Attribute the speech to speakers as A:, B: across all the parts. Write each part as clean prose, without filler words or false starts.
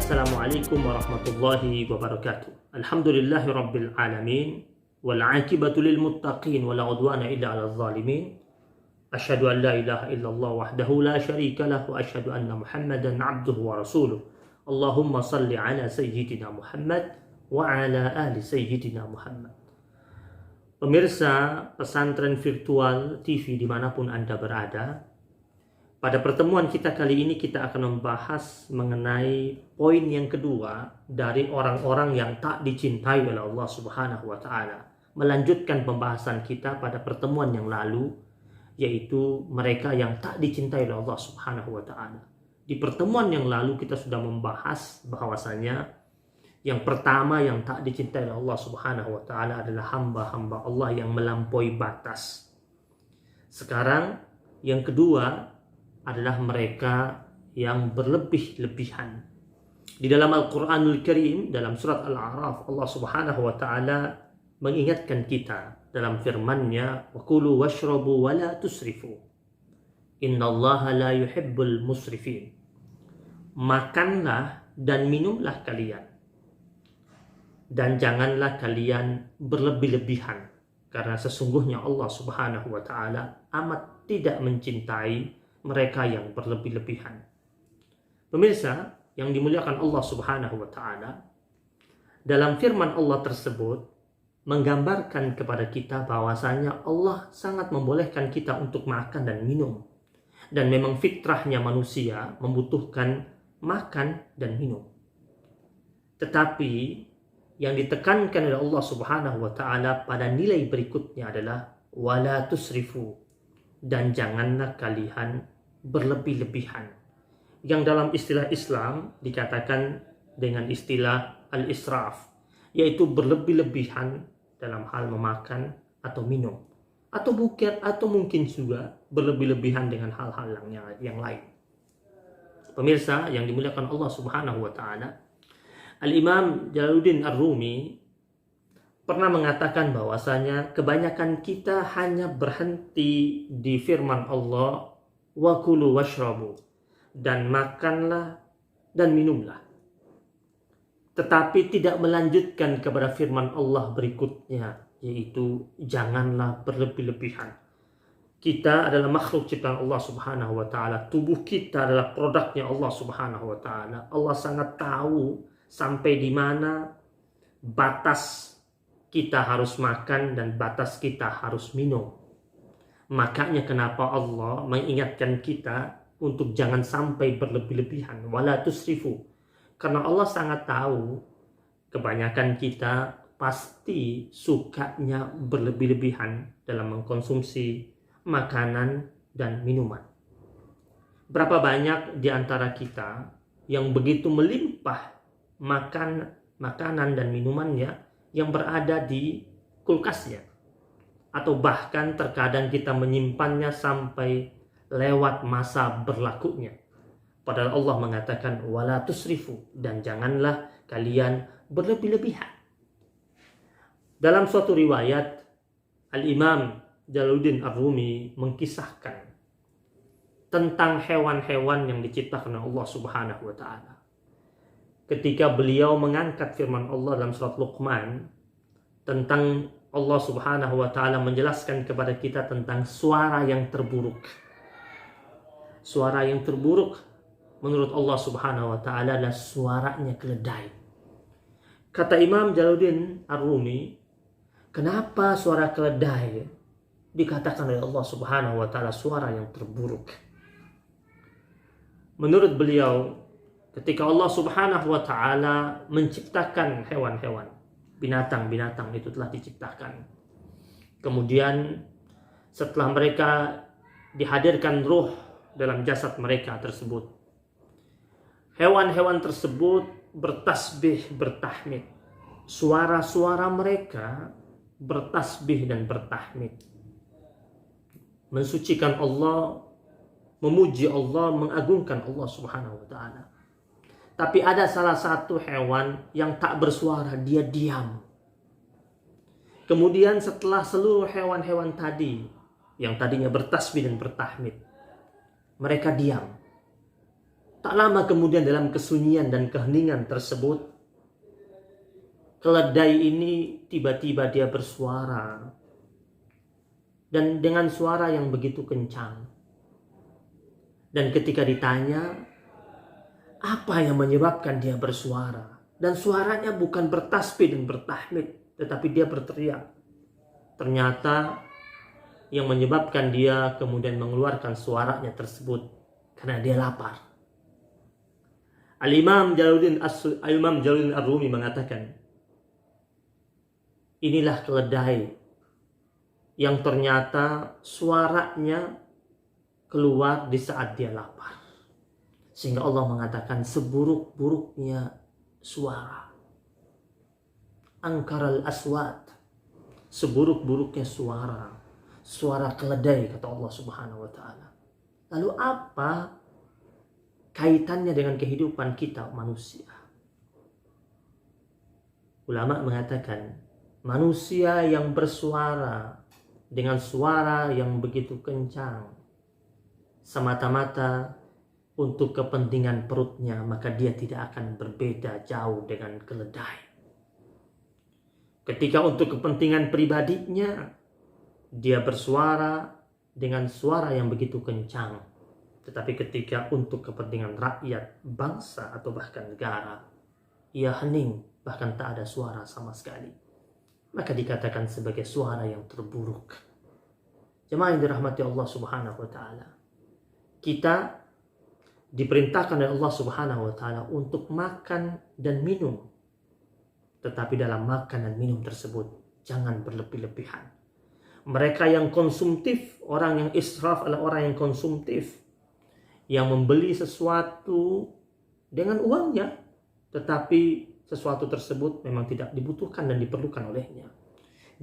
A: Assalamualaikum warahmatullahi wabarakatuh. Alhamdulillahi rabbil alamin. Wal aqibatu lil muttaqin wala udwana illa 'alal zalimin. Asyhadu an la ilaha illallah wahdahu la syarika lah wa asyhadu anna Muhammadan 'abduhu wa rasuluh. Allahumma salli ala sayyidina Muhammad wa ala ali sayyidina Muhammad. Pemirsa pesantren virtual TV dimanapun Anda berada, pada pertemuan kita kali ini kita akan membahas mengenai poin yang kedua dari orang-orang yang tak dicintai oleh Allah Subhanahu wa taala. Melanjutkan pembahasan kita pada pertemuan yang lalu, yaitu mereka yang tak dicintai oleh Allah Subhanahu wa taala. Di pertemuan yang lalu kita sudah membahas bahwasanya yang pertama yang tak dicintai oleh Allah Subhanahu wa taala adalah hamba-hamba Allah yang melampaui batas. Sekarang yang kedua adalah mereka yang berlebih-lebihan. Di dalam Al-Quranul Karim, dalam surat Al-A'raf, Allah Subhanahu wa ta'ala mengingatkan kita dalam firman-Nya, وَكُلُوا وَاشْرَبُوا وَلَا تُسْرِفُوا إِنَّ اللَّهَ لَا يُحِبُّ الْمُسْرِفِينَ. Makanlah dan minumlah kalian, dan janganlah kalian berlebih-lebihan, karena sesungguhnya Allah Subhanahu wa ta'ala amat tidak mencintai mereka yang berlebih-lebihan. Pemirsa yang dimuliakan Allah Subhanahu wa taala, dalam firman Allah tersebut menggambarkan kepada kita bahwasanya Allah sangat membolehkan kita untuk makan dan minum. Dan memang fitrahnya manusia membutuhkan makan dan minum. Tetapi yang ditekankan oleh Allah Subhanahu wa taala pada nilai berikutnya adalah wala tusrifu, dan janganlah kalian berlebih-lebihan, yang dalam istilah Islam dikatakan dengan istilah al-israf, yaitu berlebih-lebihan dalam hal memakan atau minum, atau mungkin juga berlebih-lebihan dengan hal-hal yang lain. Pemirsa yang dimuliakan Allah Subhanahu wa taala, Al-Imam Jalaluddin Ar-Rumi pernah mengatakan bahwasanya kebanyakan kita hanya berhenti di firman Allah, wa kulu washrabu, dan makanlah dan minumlah, tetapi tidak melanjutkan kepada firman Allah berikutnya, yaitu janganlah berlebih-lebihan. Kita adalah makhluk ciptaan Allah Subhanahu wa taala. Tubuh kita adalah produknya Allah Subhanahu wa taala. Allah sangat tahu sampai di mana batas kita harus makan dan batas kita harus minum. Makanya kenapa Allah mengingatkan kita untuk jangan sampai berlebih-lebihan, wala tusrifu. Karena Allah sangat tahu kebanyakan kita pasti sukanya berlebih-lebihan dalam mengkonsumsi makanan dan minuman. Berapa banyak di antara kita yang begitu melimpah makanan dan minumannya yang berada di kulkasnya, atau bahkan terkadang kita menyimpannya sampai lewat masa berlakunya. Padahal Allah mengatakan wala tusrifu, dan janganlah kalian berlebih-lebihan. Dalam suatu riwayat, Al-Imam Jalaluddin Ar-Rumi mengkisahkan tentang hewan-hewan yang diciptakan oleh Allah Subhanahu wa taala. Ketika beliau mengangkat firman Allah dalam surat Luqman tentang Allah Subhanahu wa taala menjelaskan kepada kita tentang suara yang terburuk. Suara yang terburuk menurut Allah Subhanahu wa taala adalah suaranya keledai. Kata Imam Jalaluddin Ar-Rumi, kenapa suara keledai dikatakan oleh Allah Subhanahu wa taala suara yang terburuk? Menurut beliau, ketika Allah Subhanahu wa taala menciptakan hewan-hewan, binatang-binatang itu telah diciptakan. Kemudian setelah mereka dihadirkan ruh dalam jasad mereka tersebut, hewan-hewan tersebut bertasbih, bertahmid. Suara-suara mereka bertasbih dan bertahmid, mensucikan Allah, memuji Allah, mengagungkan Allah Subhanahu wa taala. Tapi ada salah satu hewan yang tak bersuara, dia diam. Kemudian setelah seluruh hewan-hewan tadi yang tadinya bertasbih dan bertahmid, mereka diam. Tak lama kemudian dalam kesunyian dan keheningan tersebut, keledai ini tiba-tiba dia bersuara. Dan dengan suara yang begitu kencang. Dan ketika ditanya, apa yang menyebabkan dia bersuara? Dan suaranya bukan bertasbih dan bertahmid, tetapi dia berteriak. Ternyata yang menyebabkan dia kemudian mengeluarkan suaranya tersebut karena dia lapar. Al-Imam Jalaluddin Ar-Rumi mengatakan, inilah keledai yang ternyata suaranya keluar di saat dia lapar. Sehingga Allah mengatakan seburuk-buruknya suara. Angkaral aswat. Seburuk-buruknya suara. Suara keledai, kata Allah Subhanahu wa ta'ala. Lalu apa kaitannya dengan kehidupan kita manusia? Ulama mengatakan manusia yang bersuara dengan suara yang begitu kencang semata-mata untuk kepentingan perutnya, maka dia tidak akan berbeda jauh dengan keledai. Ketika untuk kepentingan pribadinya, dia bersuara dengan suara yang begitu kencang. Tetapi ketika untuk kepentingan rakyat, bangsa, atau bahkan negara, ia hening, bahkan tak ada suara sama sekali. Maka dikatakan sebagai suara yang terburuk. Jemaah yang dirahmati Allah Subhanahu wa ta'ala. Kita diperintahkan oleh Allah Subhanahu wa ta'ala untuk makan dan minum. Tetapi dalam makan dan minum tersebut, jangan berlebih-lebihan. Mereka yang konsumtif, orang yang israf adalah orang yang konsumtif. Yang membeli sesuatu dengan uangnya, tetapi sesuatu tersebut memang tidak dibutuhkan dan diperlukan olehnya.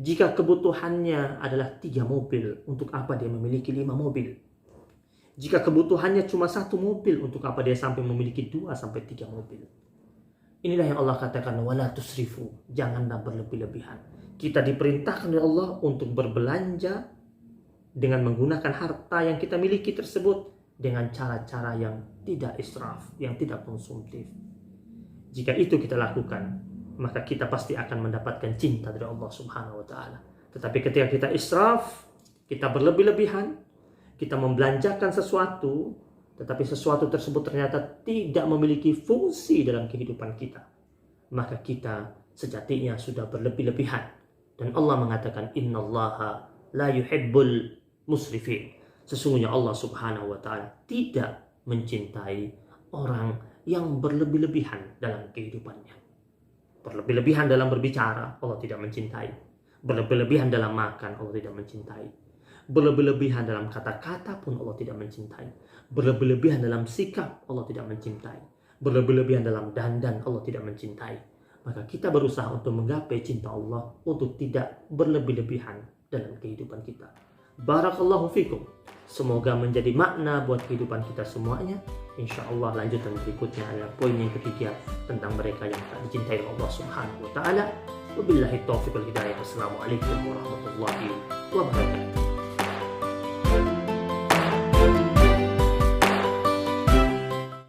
A: Jika kebutuhannya adalah 3 mobil, untuk apa dia memiliki 5 mobil? Jika kebutuhannya cuma 1 mobil, untuk apa dia sampai memiliki 2-3 mobil? Inilah yang Allah katakan, wala tusrifu, janganlah berlebih-lebihan. Kita diperintahkan oleh Allah untuk berbelanja dengan menggunakan harta yang kita miliki tersebut dengan cara-cara yang tidak israf, yang tidak konsumtif. Jika itu kita lakukan, maka kita pasti akan mendapatkan cinta dari Allah Subhanahu wa ta'ala. Tetapi ketika kita israf, kita berlebih-lebihan, kita membelanjakan sesuatu, tetapi sesuatu tersebut ternyata tidak memiliki fungsi dalam kehidupan kita, maka kita sejatinya sudah berlebih-lebihan. Dan Allah mengatakan, innallaha la yuhibbul musrifin. Sesungguhnya Allah Subhanahu wa ta'ala tidak mencintai orang yang berlebih-lebihan dalam kehidupannya. Berlebih-lebihan dalam berbicara, Allah tidak mencintai. Berlebih-lebihan dalam makan, Allah tidak mencintai. Berlebih-lebihan dalam kata-kata pun Allah tidak mencintai. Berlebih-lebihan dalam sikap, Allah tidak mencintai. Berlebih-lebihan dalam dandan, Allah tidak mencintai. Maka kita berusaha untuk menggapai cinta Allah, untuk tidak berlebih-lebihan dalam kehidupan kita. Barakallahu fikum. Semoga menjadi makna buat kehidupan kita semuanya. Insya Allah lanjutan berikutnya adalah poin yang ketiga tentang mereka yang tak dicintai oleh Allah Subhanahu wa ta'ala. Wabillahi taufiq wal hidayah. Wassalamualaikum warahmatullahi wabarakatuh.